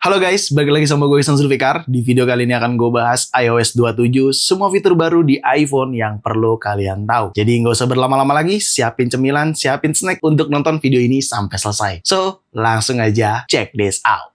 Halo guys, balik lagi sama gue Ihsan Zulfikar. Di video kali ini akan gue bahas iOS 27, semua fitur baru di iPhone yang perlu kalian tahu. Jadi nggak usah berlama-lama lagi, siapin cemilan, siapin snack untuk nonton video ini sampai selesai. So, langsung aja check this out.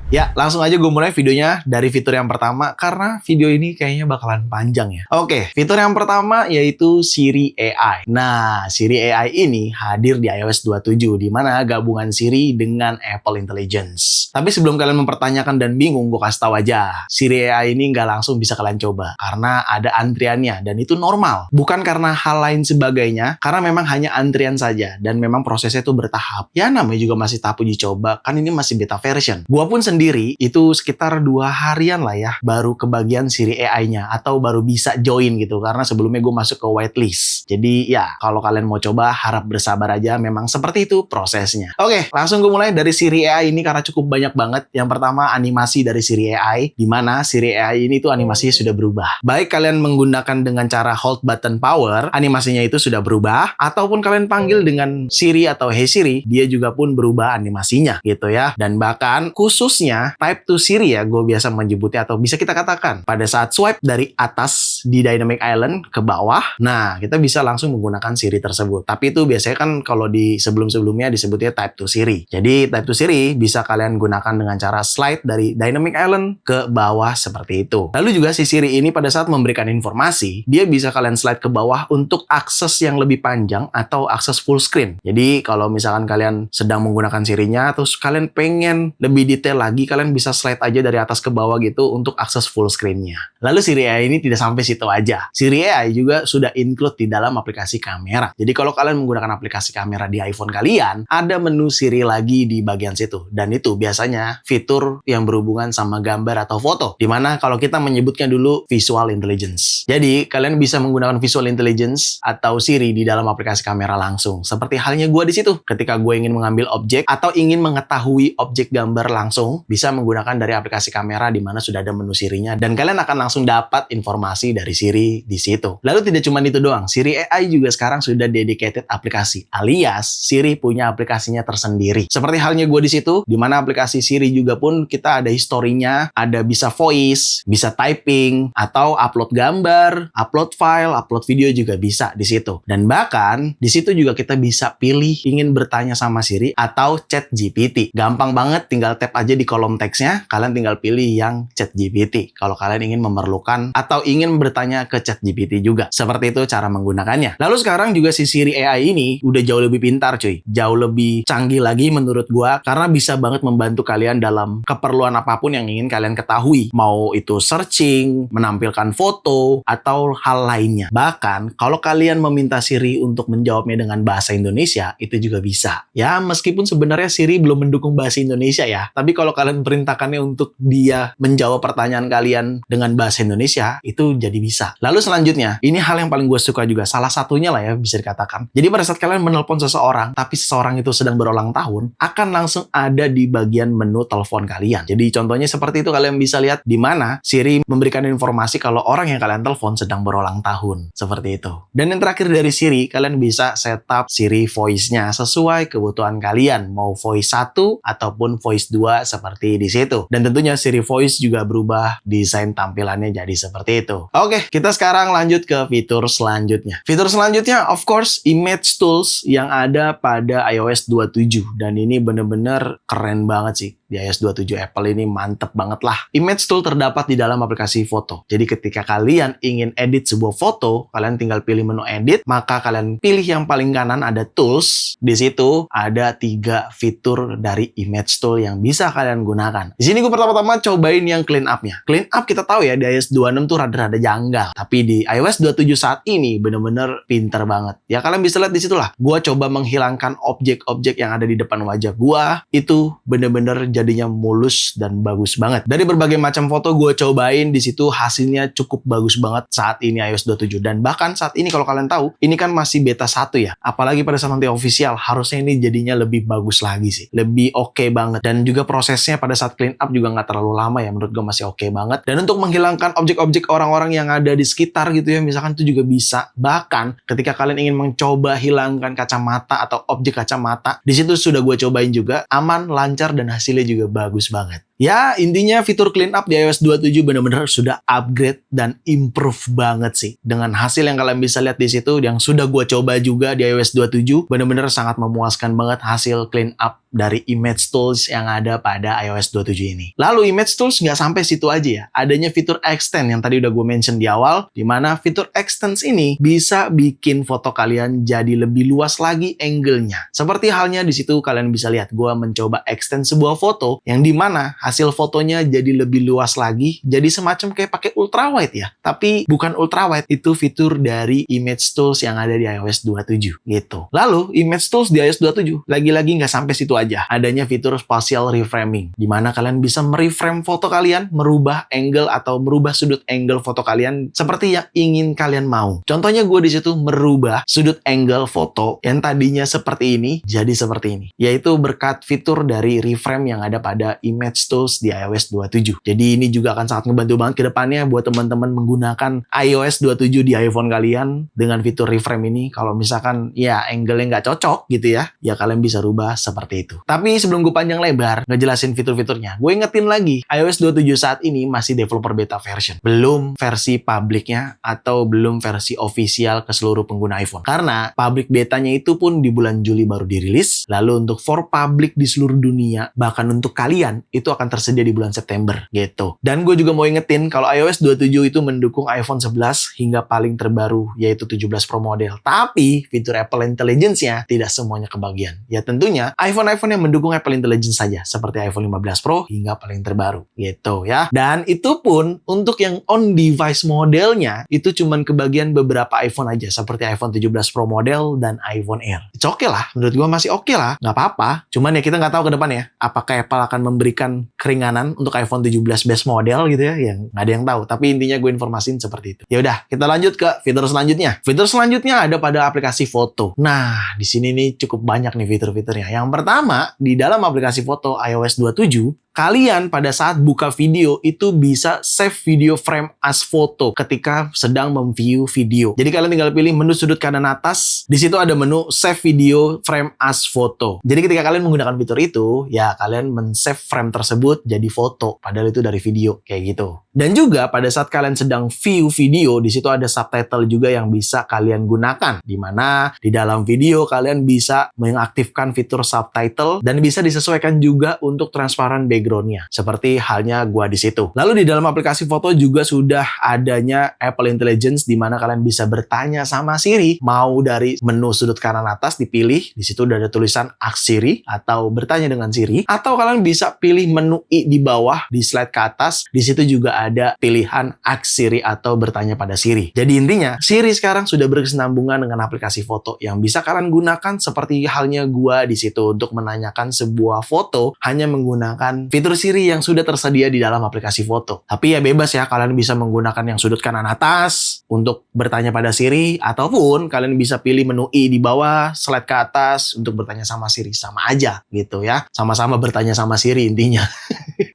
Ya, langsung aja gue mulai videonya dari fitur yang pertama, karena video ini kayaknya bakalan panjang ya. Oke, fitur yang pertama yaitu Siri AI. Nah, Siri AI ini hadir di iOS 27, di mana gabungan Siri dengan Apple Intelligence. Tapi sebelum kalian mempertanyakan dan bingung, gue kasih tahu aja, Siri AI ini nggak langsung bisa kalian coba, karena ada antriannya, dan itu normal. Bukan karena hal lain sebagainya, karena memang hanya antrian saja, dan memang prosesnya itu bertahap. Ya, namanya juga masih tahap uji coba, kan ini masih beta version. Gua pun sendiri itu sekitar 2 harian lah ya baru kebagian Siri AI-nya atau baru bisa join gitu, karena sebelumnya gue masuk ke whitelist. Jadi ya kalau kalian mau coba harap bersabar aja, memang seperti itu prosesnya. Oke, langsung gue mulai dari Siri AI ini karena cukup banyak banget. Yang pertama animasi dari Siri AI, di mana Siri AI ini tuh animasinya sudah berubah. Baik kalian menggunakan dengan cara hold button power, animasinya itu sudah berubah, ataupun kalian panggil dengan Siri atau Hey Siri, dia juga pun berubah animasinya gitu ya. Dan bahkan khususnya type to Siri ya, gue biasa menyebutnya, atau bisa kita katakan pada saat swipe dari atas di Dynamic Island ke bawah, nah kita bisa langsung menggunakan Siri tersebut. Tapi itu biasanya kan kalau di sebelum-sebelumnya disebutnya type to Siri. Jadi type to Siri bisa kalian gunakan dengan cara slide dari Dynamic Island ke bawah seperti itu. Lalu juga si Siri ini pada saat memberikan informasi, dia bisa kalian slide ke bawah untuk akses yang lebih panjang atau akses full screen. Jadi kalau misalkan kalian sedang menggunakan Sirinya, terus kalian pengen lebih detail lagi, kalian bisa slide aja dari atas ke bawah gitu untuk akses full screen-nya. Lalu Siri AI ini tidak sampai situ aja. Siri AI juga sudah include di dalam aplikasi kamera. Jadi kalau kalian menggunakan aplikasi kamera di iPhone kalian, ada menu Siri lagi di bagian situ. Dan itu biasanya fitur yang berhubungan sama gambar atau foto. Dimana kalau kita menyebutnya dulu Visual Intelligence. Jadi kalian bisa menggunakan Visual Intelligence atau Siri di dalam aplikasi kamera langsung. Seperti halnya gue di situ. Ketika gue ingin mengambil objek atau ingin mengetahui objek gambar langsung, bisa menggunakan dari aplikasi kamera di mana sudah ada menu Sirinya, dan kalian akan langsung dapat informasi dari Siri di situ. Lalu tidak cuma itu doang, Siri AI juga sekarang sudah dedicated aplikasi, alias Siri punya aplikasinya tersendiri. Seperti halnya gue di situ, di mana aplikasi Siri juga pun kita ada historinya, ada bisa voice, bisa typing, atau upload gambar, upload file, upload video juga bisa di situ. Dan bahkan di situ juga kita bisa pilih ingin bertanya sama Siri atau chat GPT. Gampang banget, tinggal tap aja di kolom teksnya, kalian tinggal pilih yang ChatGPT kalau kalian ingin memerlukan atau ingin bertanya ke ChatGPT juga. Seperti itu cara menggunakannya. Lalu sekarang juga si Siri AI ini udah jauh lebih pintar cuy. Jauh lebih canggih lagi menurut gua, karena bisa banget membantu kalian dalam keperluan apapun yang ingin kalian ketahui. Mau itu searching, menampilkan foto, atau hal lainnya. Bahkan kalau kalian meminta Siri untuk menjawabnya dengan bahasa Indonesia, itu juga bisa. Ya meskipun sebenarnya Siri belum mendukung bahasa Indonesia ya, tapi kalau kalian perintahkannya untuk dia menjawab pertanyaan kalian dengan bahasa Indonesia, itu jadi bisa. Lalu selanjutnya, ini hal yang paling gue suka juga, salah satunya lah ya bisa dikatakan. Jadi pada saat kalian menelpon seseorang, tapi seseorang itu sedang berulang tahun, akan langsung ada di bagian menu telepon kalian. Jadi contohnya seperti itu, kalian bisa lihat di mana Siri memberikan informasi kalau orang yang kalian telepon sedang berulang tahun. Seperti itu. Dan yang terakhir dari Siri, kalian bisa setup Siri voice-nya sesuai kebutuhan kalian. Mau voice 1 ataupun voice 2 seperti di situ. Dan tentunya Siri Voice juga berubah desain tampilannya jadi seperti itu. Oke, kita sekarang lanjut ke fitur selanjutnya. Fitur selanjutnya, of course, Image Tools yang ada pada iOS 27. Dan ini bener-bener keren banget sih. Di iOS 27 Apple ini mantep banget lah. Image Tool terdapat di dalam aplikasi foto. Jadi ketika kalian ingin edit sebuah foto, kalian tinggal pilih menu edit, maka kalian pilih yang paling kanan ada Tools. Di situ ada 3 fitur dari Image Tool yang bisa kalian gunakan. Di sini gue pertama-tama cobain yang clean up-nya. Clean up kita tahu ya di iOS 26 tuh rada-rada janggal. Tapi di iOS 27 saat ini bener-bener pinter banget. Ya kalian bisa lihat di situ lah. Gue coba menghilangkan objek-objek yang ada di depan wajah gue. Itu bener-bener jadinya mulus dan bagus banget. Dari berbagai macam foto gue cobain di situ, hasilnya cukup bagus banget saat ini iOS 27. Dan bahkan saat ini kalau kalian tahu, ini kan masih beta 1 ya. Apalagi pada saat nanti official, harusnya ini jadinya lebih bagus lagi sih. Lebih oke banget. Dan juga prosesnya pada saat clean up juga nggak terlalu lama ya. Menurut gue masih oke banget. Dan untuk menghilangkan objek-objek orang-orang yang ada di sekitar gitu ya, misalkan itu juga bisa. Bahkan ketika kalian ingin mencoba hilangkan kacamata atau objek kacamata, di situ sudah gue cobain juga, aman, lancar, dan hasilnya juga bagus banget. Ya, intinya fitur clean up di iOS 27 benar-benar sudah upgrade dan improve banget sih. Dengan hasil yang kalian bisa lihat di situ, yang sudah gue coba juga di iOS 27, benar-benar sangat memuaskan banget hasil clean up dari image tools yang ada pada iOS 27 ini. Lalu image tools nggak sampai situ aja ya. Adanya fitur extend yang tadi udah gue mention di awal, di mana fitur extends ini bisa bikin foto kalian jadi lebih luas lagi angle-nya. Seperti halnya di situ kalian bisa lihat, gue mencoba extend sebuah foto yang dimana hasil fotonya jadi lebih luas lagi, jadi semacam kayak pakai ultrawide ya. Tapi bukan ultrawide, itu fitur dari image tools yang ada di iOS 27 gitu. Lalu image tools di iOS 27 lagi-lagi nggak sampai situ aja. Adanya fitur spatial reframing, di mana kalian bisa mereframe foto kalian, merubah angle atau merubah sudut angle foto kalian seperti yang ingin kalian mau. Contohnya gue di situ merubah sudut angle foto yang tadinya seperti ini jadi seperti ini, yaitu berkat fitur dari reframe yang ada pada image tools di iOS 27. Jadi ini juga akan sangat ngebantu banget ke depannya buat teman-teman menggunakan iOS 27 di iPhone kalian dengan fitur reframe ini. Kalau misalkan ya angle-nya nggak cocok gitu ya kalian bisa rubah seperti itu. Tapi sebelum gue panjang lebar ngejelasin fitur-fiturnya, gue ingetin lagi, iOS 27 saat ini masih developer beta version. Belum versi publiknya atau belum versi official ke seluruh pengguna iPhone. Karena public betanya itu pun di bulan Juli baru dirilis. Lalu untuk for public di seluruh dunia, bahkan untuk kalian, itu akan tersedia di bulan September gitu. Dan gue juga mau ingetin kalau iOS 27 itu mendukung iPhone 11 hingga paling terbaru yaitu 17 Pro model. Tapi fitur Apple Intelligence-nya tidak semuanya kebagian. Ya tentunya iPhone-iPhone yang mendukung Apple Intelligence saja seperti iPhone 15 Pro hingga paling terbaru gitu ya. Dan itu pun untuk yang on-device modelnya itu cuman kebagian beberapa iPhone aja seperti iPhone 17 Pro model dan iPhone Air. It's okay lah, menurut gue masih oke lah, nggak apa-apa. Cuman ya kita nggak tahu ke depan ya, apakah Apple akan memberikan keringanan untuk iPhone 17 base model gitu ya, yang nggak ada yang tahu. Tapi intinya gue informasin seperti itu. Ya udah, kita lanjut ke fitur selanjutnya. Fitur selanjutnya ada pada aplikasi foto. Nah, di sini nih cukup banyak nih fitur-fiturnya. Yang pertama, di dalam aplikasi foto iOS 27, kalian pada saat buka video itu bisa save video frame as foto ketika sedang memview video. Jadi kalian tinggal pilih menu sudut kanan atas, di situ ada menu save video frame as foto. Jadi ketika kalian menggunakan fitur itu, ya kalian men-save frame tersebut jadi foto, padahal itu dari video kayak gitu. Dan juga pada saat kalian sedang view video, di situ ada subtitle juga yang bisa kalian gunakan, di mana di dalam video kalian bisa mengaktifkan fitur subtitle dan bisa disesuaikan juga untuk transparan background-nya, seperti halnya gua di situ. Lalu di dalam aplikasi foto juga sudah adanya Apple Intelligence, di mana kalian bisa bertanya sama Siri, mau dari menu sudut kanan atas dipilih, di situ udah ada tulisan Ask Siri atau bertanya dengan Siri, atau kalian bisa pilih menu I di bawah di slide ke atas, di situ juga ada pilihan Ask Siri atau bertanya pada Siri. Jadi intinya Siri sekarang sudah berkesinambungan dengan aplikasi foto yang bisa kalian gunakan seperti halnya gua di situ untuk menanyakan sebuah foto hanya menggunakan fitur Siri yang sudah tersedia di dalam aplikasi foto. Tapi ya bebas ya, kalian bisa menggunakan yang sudut kanan atas untuk bertanya pada Siri, ataupun kalian bisa pilih menu I di bawah, slide ke atas untuk bertanya sama Siri. Sama aja gitu ya. Sama-sama bertanya sama Siri intinya.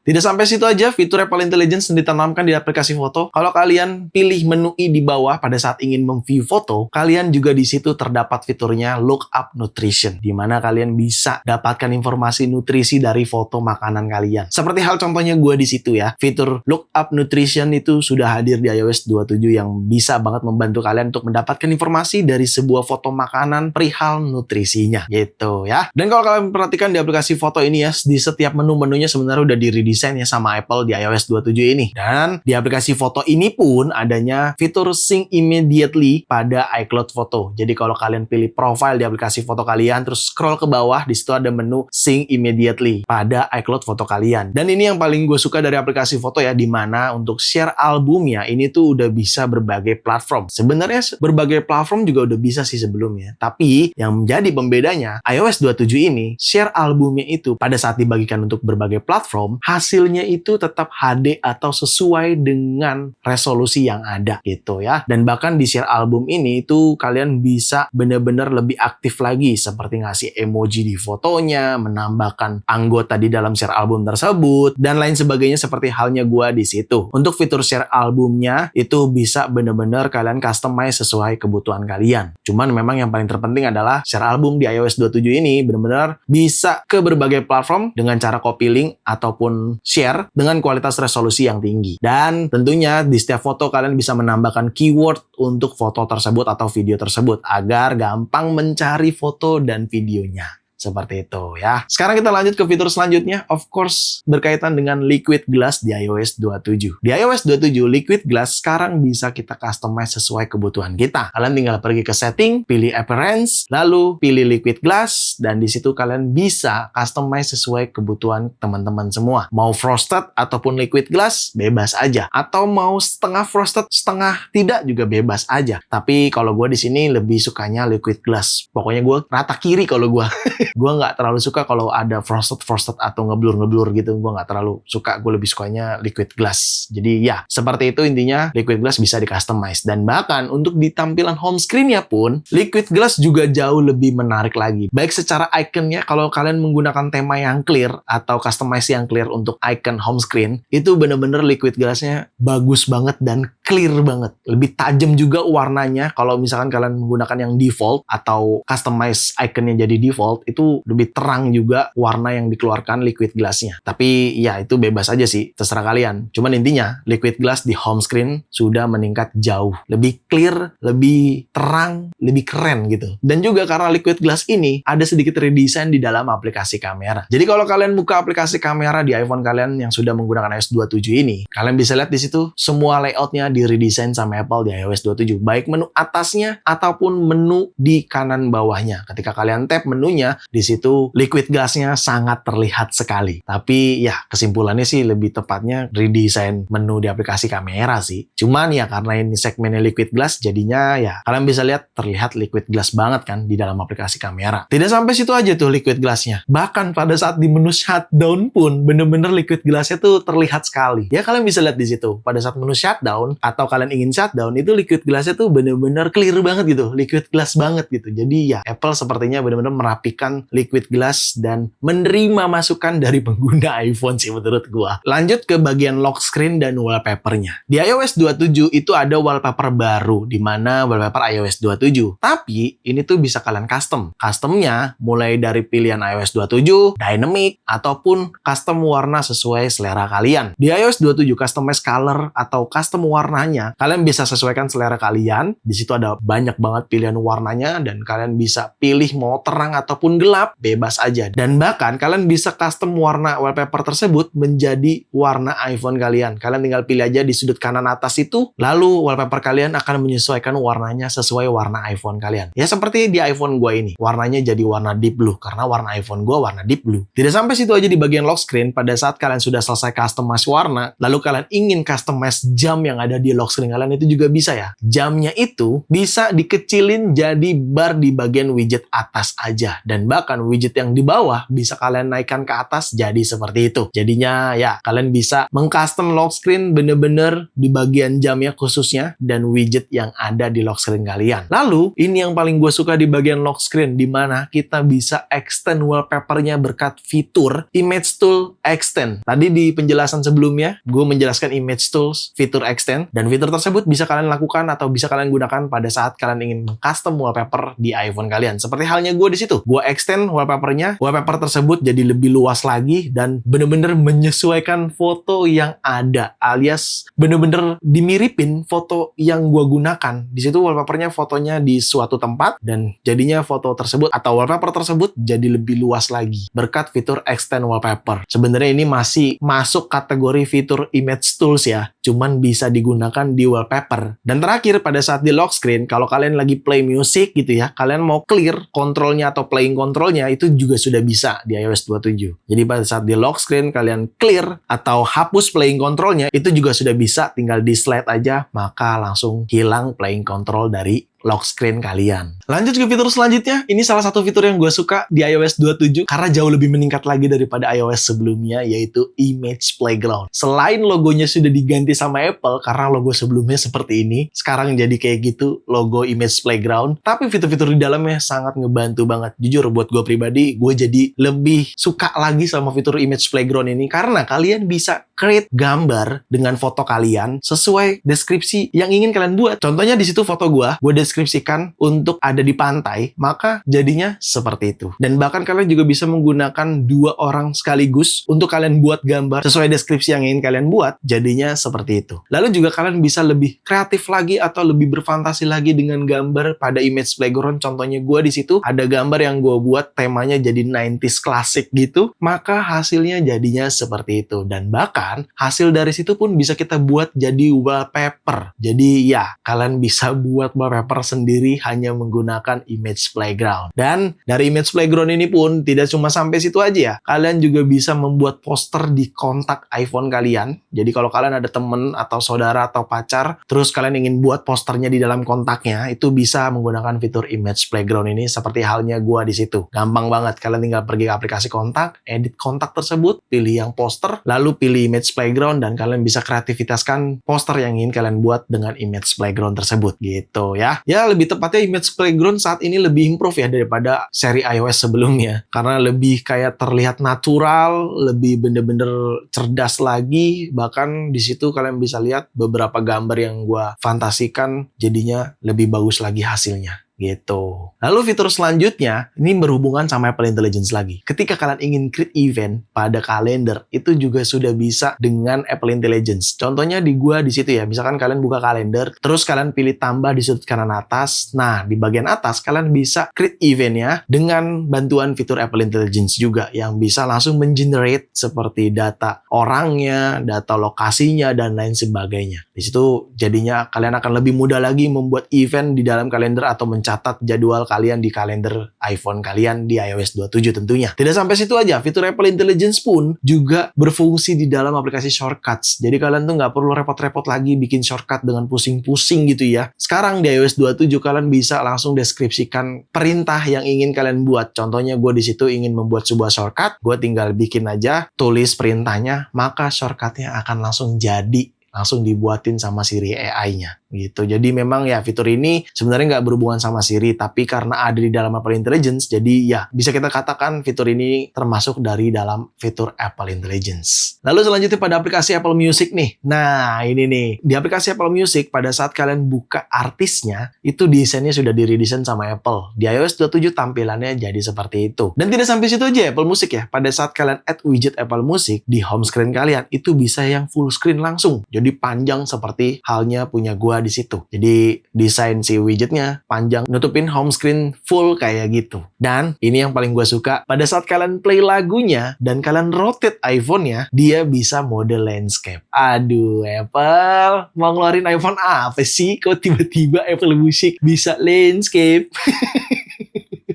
Tidak sampai situ aja, fitur Apple Intelligence ditanamkan di aplikasi foto. Kalau kalian pilih menu I di bawah pada saat ingin memview foto, kalian juga di situ terdapat fiturnya Look Up Nutrition, di mana kalian bisa dapatkan informasi nutrisi dari foto makanan kalian. Seperti hal contohnya gue di situ ya. Fitur Look Up Nutrition itu sudah hadir di iOS 27 yang bisa banget membantu kalian untuk mendapatkan informasi dari sebuah foto makanan perihal nutrisinya gitu ya. Dan kalau kalian perhatikan di aplikasi foto ini ya, di setiap menu-menunya sebenarnya udah di-redesign redesign ya sama Apple di iOS 27 ini. Dan di aplikasi foto ini pun adanya fitur Sync Immediately pada iCloud Photo. Jadi kalau kalian pilih profile di aplikasi foto kalian, terus scroll ke bawah, di situ ada menu Sync Immediately pada iCloud Foto kalian. Dan ini yang paling gue suka dari aplikasi foto ya, dimana untuk share albumnya ini tuh udah bisa berbagai platform. Sebenarnya berbagai platform juga udah bisa sih sebelumnya. Tapi yang menjadi pembedanya, iOS 27 ini share albumnya itu pada saat dibagikan untuk berbagai platform, hasilnya itu tetap HD atau sesuai dengan resolusi yang ada gitu ya. Dan bahkan di share album ini itu kalian bisa bener-bener lebih aktif lagi, seperti ngasih emoji di fotonya, menambahkan anggota di dalam share album tersebut, dan lain sebagainya seperti halnya gua di situ. Untuk fitur share albumnya itu bisa bener-bener kalian customize sesuai kebutuhan kalian. Cuman memang yang paling terpenting adalah share album di iOS 27 ini bener-bener bisa ke berbagai platform dengan cara copy link ataupun share dengan kualitas resolusi yang tinggi. Dan tentunya di setiap foto kalian bisa menambahkan keyword untuk foto tersebut atau video tersebut agar gampang mencari foto dan videonya. Seperti itu ya. Sekarang kita lanjut ke fitur selanjutnya. Of course, berkaitan dengan Liquid Glass di iOS 27. Di iOS 27, Liquid Glass sekarang bisa kita customize sesuai kebutuhan kita. Kalian tinggal pergi ke setting, pilih appearance, lalu pilih Liquid Glass, dan di situ kalian bisa customize sesuai kebutuhan teman-teman semua. Mau frosted ataupun Liquid Glass, bebas aja. Atau mau setengah frosted, setengah tidak juga bebas aja. Tapi kalau gue di sini lebih sukanya Liquid Glass. Pokoknya gue rata kiri kalau gue. Gue nggak terlalu suka kalau ada frosted atau ngeblur gitu. Gue nggak terlalu suka. Gue lebih sukanya Liquid Glass. Jadi ya, seperti itu intinya. Liquid Glass bisa di-customize. Dan bahkan untuk di tampilan home screen-nya pun, Liquid Glass juga jauh lebih menarik lagi. Baik secara ikonnya, kalau kalian menggunakan tema yang clear atau customize yang clear untuk icon home screen, itu bener-bener Liquid Glass-nya bagus banget dan clear banget. Lebih tajam juga warnanya. Kalau misalkan kalian menggunakan yang default atau customize ikonnya jadi default, itu lebih terang juga warna yang dikeluarkan Liquid Glass-nya. Tapi ya itu bebas aja sih, terserah kalian. Cuman intinya Liquid Glass di home screen sudah meningkat jauh. Lebih clear, lebih terang, lebih keren gitu. Dan juga karena Liquid Glass ini ada sedikit redesign di dalam aplikasi kamera. Jadi kalau kalian buka aplikasi kamera di iPhone kalian yang sudah menggunakan iOS 27 ini, kalian bisa lihat di situ semua layoutnya di redesign sama Apple di iOS 27. Baik menu atasnya ataupun menu di kanan bawahnya. Ketika kalian tap menunya, di situ Liquid Glass-nya sangat terlihat sekali. Tapi ya kesimpulannya sih lebih tepatnya redesign menu di aplikasi kamera sih. Cuman ya karena ini segmennya Liquid Glass, jadinya ya kalian bisa lihat terlihat Liquid Glass banget kan di dalam aplikasi kamera. Tidak sampai situ aja tuh Liquid Glass-nya. Bahkan pada saat di menu shutdown pun bener-bener Liquid Glass-nya tuh terlihat sekali. Ya kalian bisa lihat di situ. Pada saat menu shutdown atau kalian ingin shutdown, itu Liquid Glass-nya tuh bener-bener clear banget gitu. Liquid Glass banget gitu. Jadi ya Apple sepertinya bener-bener merapikan Liquid Glass dan menerima masukan dari pengguna iPhone sih menurut gua. Lanjut ke bagian lock screen dan wallpapernya. Di iOS 27 itu ada wallpaper baru, di mana wallpaper iOS 27. Tapi ini tuh bisa kalian custom. Customnya mulai dari pilihan iOS 27, dynamic, ataupun custom warna sesuai selera kalian. Di iOS 27 customize color atau custom warnanya, kalian bisa sesuaikan selera kalian. Di situ ada banyak banget pilihan warnanya dan kalian bisa pilih mau terang ataupun gelap, bebas aja. Dan bahkan kalian bisa custom warna wallpaper tersebut menjadi warna iPhone kalian. Kalian tinggal pilih aja di sudut kanan atas itu, lalu wallpaper kalian akan menyesuaikan warnanya sesuai warna iPhone kalian. Ya seperti di iPhone gua ini, warnanya jadi warna deep blue karena warna iPhone gua warna deep blue. Tidak sampai situ aja di bagian lock screen. Pada saat kalian sudah selesai customize warna, lalu kalian ingin customize jam yang ada di lock screen kalian, itu juga bisa ya. Jamnya itu bisa dikecilin jadi bar di bagian widget atas aja. Dan bahkan widget yang di bawah bisa kalian naikkan ke atas jadi seperti itu. Jadinya ya kalian bisa mengcustom lock screen bener-bener di bagian jamnya khususnya dan widget yang ada di lock screen kalian. Lalu ini yang paling gue suka di bagian lock screen, di mana kita bisa extend wallpapernya berkat fitur Image Tool Extend. Tadi di penjelasan sebelumnya gue menjelaskan Image Tools fitur extend. Dan fitur tersebut bisa kalian lakukan atau bisa kalian gunakan pada saat kalian ingin custom wallpaper di iPhone kalian. Seperti halnya gue di situ. Gue extend wallpapernya, wallpaper tersebut jadi lebih luas lagi dan bener-bener menyesuaikan foto yang ada, alias bener-bener dimiripin foto yang gue gunakan. Di situ wallpapernya fotonya di suatu tempat dan jadinya foto tersebut atau wallpaper tersebut jadi lebih luas lagi berkat fitur extend wallpaper. Sebenarnya ini masih masuk kategori fitur image tools ya, cuman bisa digunakan di wallpaper. Dan terakhir, pada saat di lock screen, kalau kalian lagi play music gitu ya, kalian mau clear kontrolnya atau playing kontrolnya, itu juga sudah bisa di iOS 27. Jadi pada saat di lock screen kalian clear atau hapus playing kontrolnya, itu juga sudah bisa, tinggal di slide aja, maka langsung hilang playing control dari lock screen kalian. Lanjut ke fitur selanjutnya. Ini salah satu fitur yang gue suka di iOS 27 karena jauh lebih meningkat lagi daripada iOS sebelumnya, yaitu Image Playground. Selain logonya sudah diganti sama Apple karena logo sebelumnya seperti ini, sekarang jadi kayak gitu logo Image Playground. Tapi fitur-fitur di dalamnya sangat ngebantu banget. Jujur buat gue pribadi, gue jadi lebih suka lagi sama fitur Image Playground ini karena kalian bisa create gambar dengan foto kalian sesuai deskripsi yang ingin kalian buat. Contohnya di situ foto gue deskripsikan untuk ada di pantai, maka jadinya seperti itu. Dan bahkan kalian juga bisa menggunakan 2 orang sekaligus untuk kalian buat gambar sesuai deskripsi yang ingin kalian buat, jadinya seperti itu. Lalu juga kalian bisa lebih kreatif lagi atau lebih berfantasi lagi dengan gambar pada Image Playground. Contohnya gue di situ ada gambar yang gue buat temanya jadi 90s klasik gitu, maka hasilnya jadinya seperti itu. Dan bahkan hasil dari situ pun bisa kita buat jadi wallpaper. Jadi ya, kalian bisa buat wallpaper sendiri hanya menggunakan Image Playground. Dan dari Image Playground ini pun tidak cuma sampai situ aja ya. Kalian juga bisa membuat poster di kontak iPhone kalian. Jadi kalau kalian ada temen atau saudara atau pacar, terus kalian ingin buat posternya di dalam kontaknya, itu bisa menggunakan fitur Image Playground ini seperti halnya gua di situ. Gampang banget. Kalian tinggal pergi ke aplikasi kontak, edit kontak tersebut, pilih yang poster, lalu pilih Image Playground dan kalian bisa kreativitaskan poster yang ingin kalian buat dengan Image Playground tersebut gitu ya. Ya, lebih tepatnya Image Playground saat ini lebih improve ya daripada seri iOS sebelumnya. Karena lebih kayak terlihat natural, lebih bener-bener cerdas lagi. Bahkan di situ kalian bisa lihat beberapa gambar yang gua fantasikan jadinya lebih bagus lagi hasilnya. Gitu. Lalu fitur selanjutnya, ini berhubungan sama Apple Intelligence lagi. Ketika kalian ingin create event pada kalender, itu juga sudah bisa dengan Apple Intelligence. Contohnya di gua di situ ya, misalkan kalian buka kalender, terus kalian pilih tambah di sudut kanan atas. Nah, di bagian atas kalian bisa create eventnya dengan bantuan fitur Apple Intelligence juga, yang bisa langsung mengenerate seperti data orangnya, data lokasinya, dan lain sebagainya. Di situ jadinya kalian akan lebih mudah lagi membuat event di dalam kalender atau mencatat jadwal kalian di kalender iPhone kalian di iOS 27 tentunya. Tidak sampai situ aja, fitur Apple Intelligence pun juga berfungsi di dalam aplikasi shortcuts. Jadi kalian tuh nggak perlu repot-repot lagi bikin shortcut dengan pusing-pusing gitu ya. Sekarang di iOS 27 kalian bisa langsung deskripsikan perintah yang ingin kalian buat. Contohnya gue di situ ingin membuat sebuah shortcut, gue tinggal bikin aja, tulis perintahnya, maka shortcutnya akan langsung jadi. Langsung dibuatin sama Siri AI-nya gitu. Jadi memang ya fitur ini sebenarnya nggak berhubungan sama Siri, tapi karena ada di dalam Apple Intelligence, jadi ya bisa kita katakan fitur ini termasuk dari dalam fitur Apple Intelligence. Lalu selanjutnya pada aplikasi Apple Music nih. Nah ini nih, di aplikasi Apple Music pada saat kalian buka artisnya, itu desainnya sudah diredesign sama Apple. Di iOS 27 tampilannya jadi seperti itu. Dan tidak sampai situ aja Apple Music ya. Pada saat kalian add widget Apple Music di home screen kalian, itu bisa yang full screen langsung. Jadi panjang seperti halnya punya gua di situ. Jadi desain si widgetnya panjang, nutupin home screen full kayak gitu. Dan ini yang paling gua suka, pada saat kalian play lagunya dan kalian rotate iPhone-nya, dia bisa mode landscape. Aduh, Apple mau ngeluarin iPhone apa sih? Kok tiba-tiba Apple Music bisa landscape?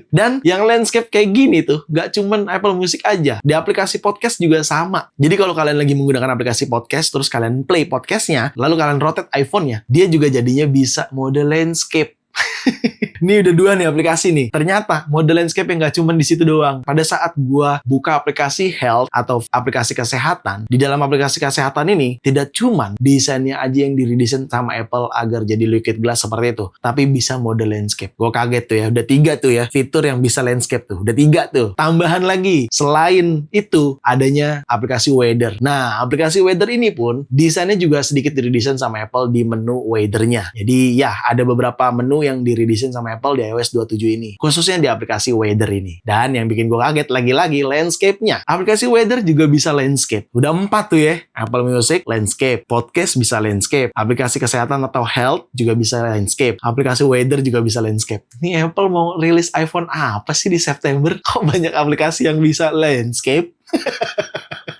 Dan yang landscape kayak gini tuh, gak cuman Apple Music aja. Di aplikasi podcast juga sama. Jadi kalau kalian lagi menggunakan aplikasi podcast, terus kalian play podcastnya, lalu kalian rotate iPhone-nya, dia juga jadinya bisa mode landscape. Ini udah 2 nih aplikasi nih. Ternyata mode landscape yang nggak cuma di situ doang. Pada saat gua buka aplikasi health atau aplikasi kesehatan, di dalam aplikasi kesehatan ini tidak cuma desainnya aja yang diredesain sama Apple agar jadi liquid glass seperti itu, tapi bisa mode landscape. Gue kaget tuh ya, udah 3 tuh ya fitur yang bisa landscape tuh. Udah 3 tuh. Tambahan lagi, selain itu adanya aplikasi weather. Nah, aplikasi weather ini pun desainnya juga sedikit diredesain sama Apple di menu weather-nya. Jadi ya, ada beberapa menu yang diredesain sama Apple di iOS 27 ini. Khususnya di aplikasi weather ini. Dan yang bikin gue kaget lagi-lagi landscape-nya. Aplikasi weather juga bisa landscape. Udah 4 tuh ya. Apple Music, landscape. Podcast bisa landscape. Aplikasi kesehatan atau health juga bisa landscape. Aplikasi weather juga bisa landscape. Ini Apple mau rilis iPhone apa sih di September? Kok banyak aplikasi yang bisa landscape?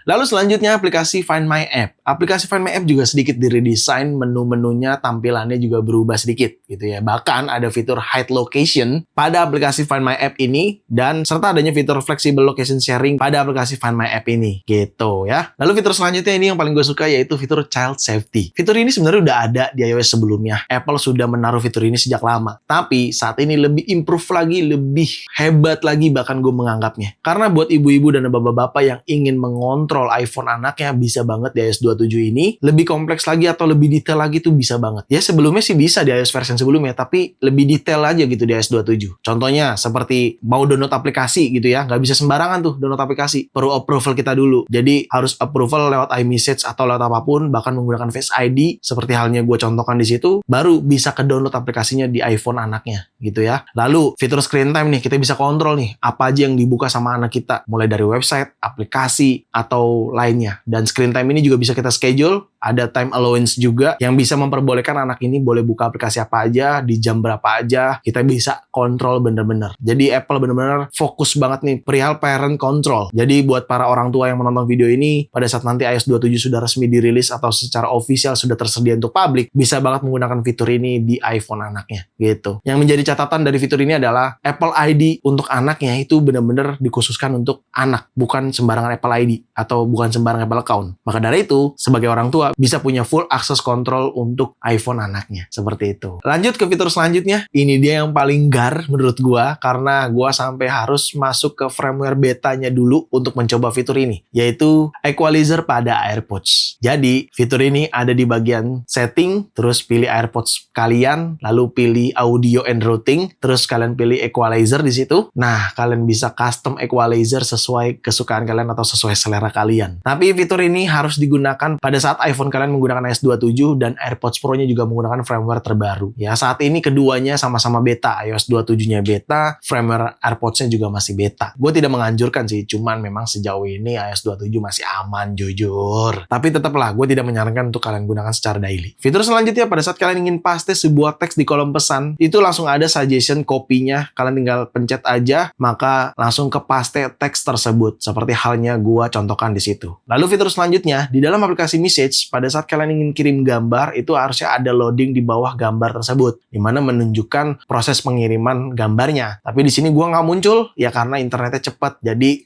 Lalu selanjutnya aplikasi Find My App. Aplikasi Find My App juga sedikit diredesain, menu-menunya tampilannya juga berubah sedikit gitu ya. Bahkan ada fitur hide location pada aplikasi Find My App ini dan serta adanya fitur flexible location sharing pada aplikasi Find My App ini gitu ya. Lalu fitur selanjutnya ini yang paling gue suka yaitu fitur child safety. Fitur ini sebenarnya udah ada di iOS sebelumnya. Apple sudah menaruh fitur ini sejak lama. Tapi saat ini lebih improve lagi, lebih hebat lagi bahkan gue menganggapnya. Karena buat ibu-ibu dan bapak-bapak yang ingin mengontrol iPhone anaknya bisa banget di iOS 27 ini. Lebih kompleks lagi atau lebih detail lagi tuh bisa banget. Ya sebelumnya sih bisa di iOS versi sebelumnya, tapi lebih detail aja gitu di iOS 27. Contohnya seperti mau download aplikasi gitu ya, nggak bisa sembarangan tuh download aplikasi. Perlu approval kita dulu. Jadi harus approval lewat iMessage atau lewat apapun, bahkan menggunakan Face ID seperti halnya gue contohkan di situ, baru bisa ke download aplikasinya di iPhone anaknya gitu ya. Lalu fitur screen time nih, kita bisa kontrol nih apa aja yang dibuka sama anak kita, mulai dari website, aplikasi, atau lainnya. Dan screen time ini juga bisa kita schedule, ada time allowance juga yang bisa memperbolehkan anak ini boleh buka aplikasi apa aja, di jam berapa aja, kita bisa kontrol bener-bener. Jadi Apple bener-bener fokus banget nih perihal parent control. Jadi buat para orang tua yang menonton video ini, pada saat nanti iOS 27 sudah resmi dirilis atau secara official sudah tersedia untuk publik, bisa banget menggunakan fitur ini di iPhone anaknya gitu. Yang menjadi catatan dari fitur ini adalah Apple ID untuk anaknya itu bener-bener dikhususkan untuk anak, bukan sembarangan Apple ID atau bukan sembarang Apple account. Maka dari itu, sebagai orang tua bisa punya full access control untuk iPhone anaknya. Seperti itu. Lanjut ke fitur selanjutnya. Ini dia yang paling gar menurut gua karena gua sampai harus masuk ke firmware betanya dulu untuk mencoba fitur ini, yaitu equalizer pada AirPods. Jadi, fitur ini ada di bagian setting, terus pilih AirPods kalian, lalu pilih audio and routing, terus kalian pilih equalizer di situ. Nah, kalian bisa custom equalizer sesuai kesukaan kalian atau sesuai selera kalian. Tapi fitur ini harus digunakan pada saat iPhone kalian menggunakan iOS 27 dan AirPods Pro-nya juga menggunakan firmware terbaru. Ya, saat ini keduanya sama-sama beta. iOS 27-nya beta, firmware AirPods-nya juga masih beta. Gue tidak menganjurkan sih, cuman memang sejauh ini iOS 27 masih aman, jujur. Tapi tetaplah, gue tidak menyarankan untuk kalian gunakan secara daily. Fitur selanjutnya, pada saat kalian ingin paste sebuah teks di kolom pesan, itu langsung ada suggestion copy-nya. Kalian tinggal pencet aja, maka langsung ke paste teks tersebut. Seperti halnya gue contohkan di situ. Lalu fitur selanjutnya, di dalam aplikasi Message, pada saat kalian ingin kirim gambar, itu harusnya ada loading di bawah gambar tersebut, di mana menunjukkan proses pengiriman gambarnya. Tapi di sini gua nggak muncul, ya karena internetnya cepat, jadi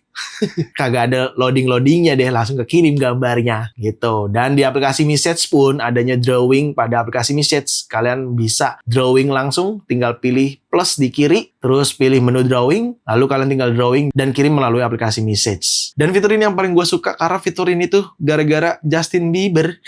kagak ada loading-loadingnya deh, langsung kekirim gambarnya gitu. Dan di aplikasi Message pun adanya drawing pada aplikasi Message. Kalian bisa drawing langsung, tinggal pilih plus di kiri, terus pilih menu drawing, lalu kalian tinggal drawing dan kirim melalui aplikasi Message. Dan fitur ini yang paling gue suka karena fitur ini tuh gara-gara Justin Bieber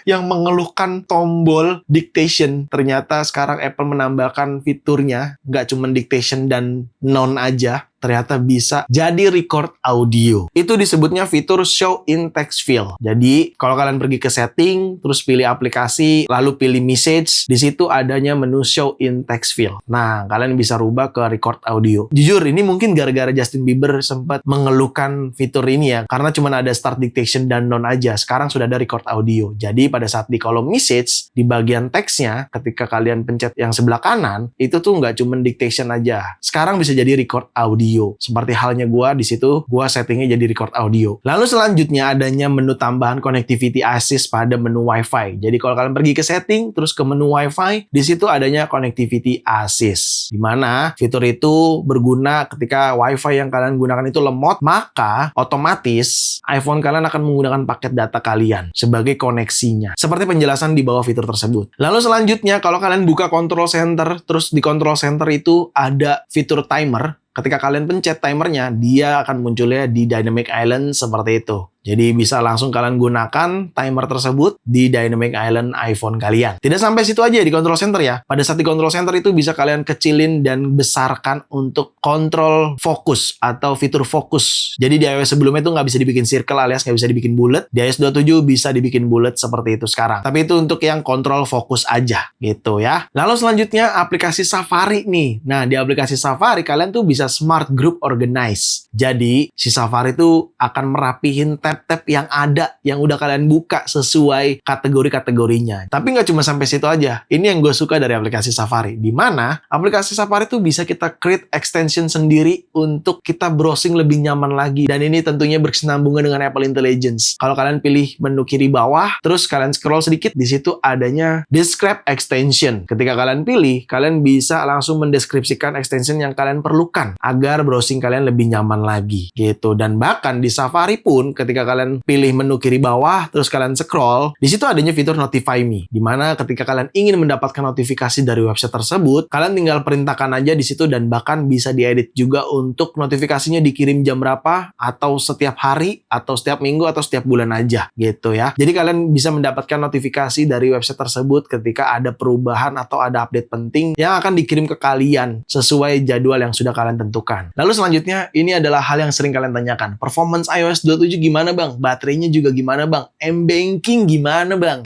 yang mengeluhkan tombol dictation. Ternyata sekarang Apple menambahkan fiturnya, nggak cuma dictation dan non aja, ternyata bisa jadi record audio. Itu disebutnya fitur show in text field. Jadi, kalau kalian pergi ke setting, terus pilih aplikasi, lalu pilih message, di situ adanya menu show in text field. Nah, kalian bisa rubah ke record audio. Jujur, ini mungkin gara-gara Justin Bieber sempat mengeluhkan fitur ini ya, karena cuma ada start dictation dan non aja. Sekarang sudah ada record audio. Jadi, pada saat di kolom message, di bagian teksnya, ketika kalian pencet yang sebelah kanan, itu tuh nggak cuma dictation aja. Sekarang bisa jadi record audio. audio. Seperti halnya gua di situ, gua settingnya jadi record audio. Lalu selanjutnya adanya menu tambahan connectivity assist pada menu Wi-Fi. Jadi kalau kalian pergi ke setting, terus ke menu Wi-Fi, di situ adanya connectivity assist. Di mana fitur itu berguna ketika Wi-Fi yang kalian gunakan itu lemot, maka otomatis iPhone kalian akan menggunakan paket data kalian sebagai koneksinya. Seperti penjelasan di bawah fitur tersebut. Lalu selanjutnya, kalau kalian buka control center, terus di control center itu ada fitur timer. Ketika kalian pencet timernya, dia akan munculnya di Dynamic Island seperti itu. Jadi bisa langsung kalian gunakan timer tersebut di Dynamic Island iPhone kalian. Tidak sampai situ aja di control center ya. Pada saat di control center itu bisa kalian kecilin dan besarkan untuk kontrol fokus atau fitur fokus. Jadi di iOS sebelumnya itu nggak bisa dibikin circle alias nggak bisa dibikin bulat. Di iOS 27 bisa dibikin bulat seperti itu sekarang. Tapi itu untuk yang kontrol fokus aja gitu ya. Lalu selanjutnya aplikasi Safari nih. Nah di aplikasi Safari kalian tuh bisa Smart Group Organize. Jadi si Safari itu akan merapihin tab yang ada, yang udah kalian buka sesuai kategori-kategorinya. Tapi nggak cuma sampai situ aja. Ini yang gue suka dari aplikasi Safari. Di mana aplikasi Safari tuh bisa kita create extension sendiri untuk kita browsing lebih nyaman lagi. Dan ini tentunya berkesinambungan dengan Apple Intelligence. Kalau kalian pilih menu kiri bawah, terus kalian scroll sedikit, di situ adanya Describe Extension. Ketika kalian pilih, kalian bisa langsung mendeskripsikan extension yang kalian perlukan agar browsing kalian lebih nyaman lagi gitu. Dan bahkan di Safari pun ketika kalian pilih menu kiri bawah, terus kalian scroll, di situ adanya fitur Notify Me, di mana ketika kalian ingin mendapatkan notifikasi dari website tersebut, kalian tinggal perintahkan aja di situ dan bahkan bisa diedit juga untuk notifikasinya dikirim jam berapa, atau setiap hari, atau setiap minggu, atau setiap bulan aja, gitu ya. Jadi kalian bisa mendapatkan notifikasi dari website tersebut ketika ada perubahan atau ada update penting yang akan dikirim ke kalian sesuai jadwal yang sudah kalian tentukan. Lalu selanjutnya, ini adalah hal yang sering kalian tanyakan. Performance iOS 27 gimana bang? Baterainya juga gimana bang? M-Banking gimana bang?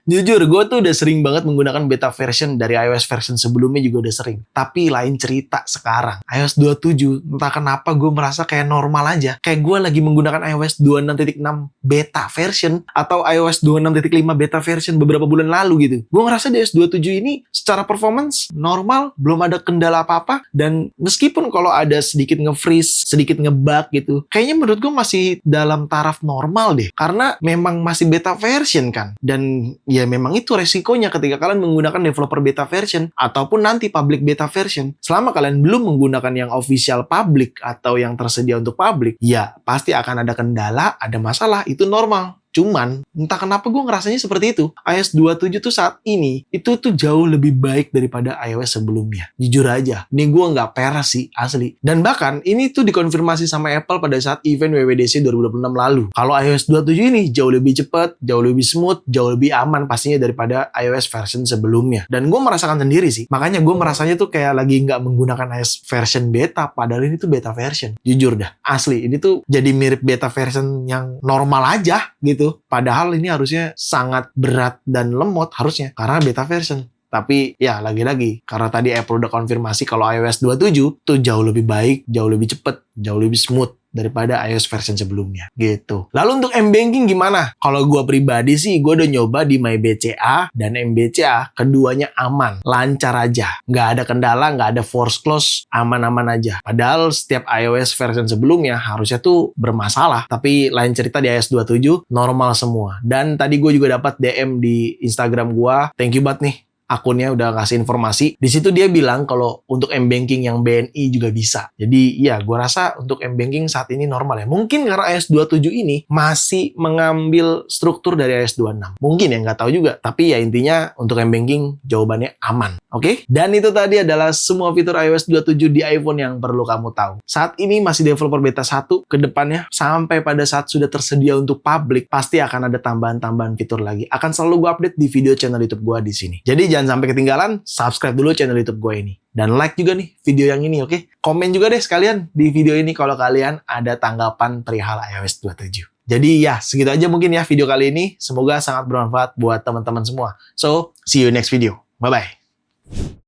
Jujur, gue tuh udah sering banget menggunakan beta version dari iOS version sebelumnya juga udah sering. Tapi lain cerita sekarang. iOS 27, entah kenapa gue merasa kayak normal aja. Kayak gue lagi menggunakan iOS 26.6 beta version atau iOS 26.5 beta version beberapa bulan lalu gitu. Gue ngerasa di iOS 27 ini secara performance normal, belum ada kendala apa-apa. Dan meskipun kalau ada sedikit nge-freeze, sedikit nge-bug gitu, kayaknya menurut gue masih dalam taraf normal deh. Karena memang masih beta version kan. Dan ya memang itu resikonya ketika kalian menggunakan developer beta version ataupun nanti public beta version. Selama kalian belum menggunakan yang official public atau yang tersedia untuk public, ya pasti akan ada kendala, ada masalah, itu normal. Cuman, entah kenapa gue ngerasanya seperti itu. iOS 27 tuh saat ini, itu tuh jauh lebih baik daripada iOS sebelumnya. Jujur aja, ini gue nggak peres sih, asli. Dan bahkan, ini tuh dikonfirmasi sama Apple pada saat event WWDC 2026 lalu. Kalau iOS 27 ini jauh lebih cepat, jauh lebih smooth, jauh lebih aman pastinya daripada iOS version sebelumnya. Dan gue merasakan sendiri sih. Makanya gue merasanya tuh kayak lagi nggak menggunakan iOS version beta, padahal ini tuh beta version. Jujur dah, asli. Ini tuh jadi mirip beta version yang normal aja gitu. Padahal ini harusnya sangat berat dan lemot harusnya karena beta version. Tapi ya lagi-lagi karena tadi Apple udah konfirmasi kalau iOS 27 tuh jauh lebih baik, jauh lebih cepet, jauh lebih smooth daripada iOS version sebelumnya gitu. Lalu untuk M-Banking gimana? Kalau gue pribadi sih gue udah nyoba di MyBCA dan MBCA, keduanya aman, lancar aja, nggak ada kendala, nggak ada force close, aman-aman aja. Padahal setiap iOS version sebelumnya harusnya tuh bermasalah, tapi lain cerita di iOS 27 normal semua. Dan tadi gue juga dapat DM di Instagram gue, thank you banget nih, akunnya udah ngasih informasi. Di situ dia bilang kalau untuk M-Banking yang BNI juga bisa. Jadi ya gue rasa untuk M-Banking saat ini normal ya. Mungkin karena iOS 27 ini masih mengambil struktur dari iOS 26. Mungkin ya, nggak tahu juga. Tapi ya intinya untuk M-Banking jawabannya aman. Oke? Dan itu tadi adalah semua fitur iOS 27 di iPhone yang perlu kamu tahu. Saat ini masih developer beta 1, ke depannya sampai pada saat sudah tersedia untuk public, pasti akan ada tambahan-tambahan fitur lagi. Akan selalu gue update di video channel YouTube gue di sini. Jadi jangan sampai ketinggalan, subscribe dulu channel YouTube gue ini. Dan like juga nih video yang ini, oke? Komen juga deh sekalian di video ini kalau kalian ada tanggapan perihal iOS 27. Jadi ya, segitu aja mungkin ya video kali ini. Semoga sangat bermanfaat buat teman-teman semua. So, see you next video. Bye-bye.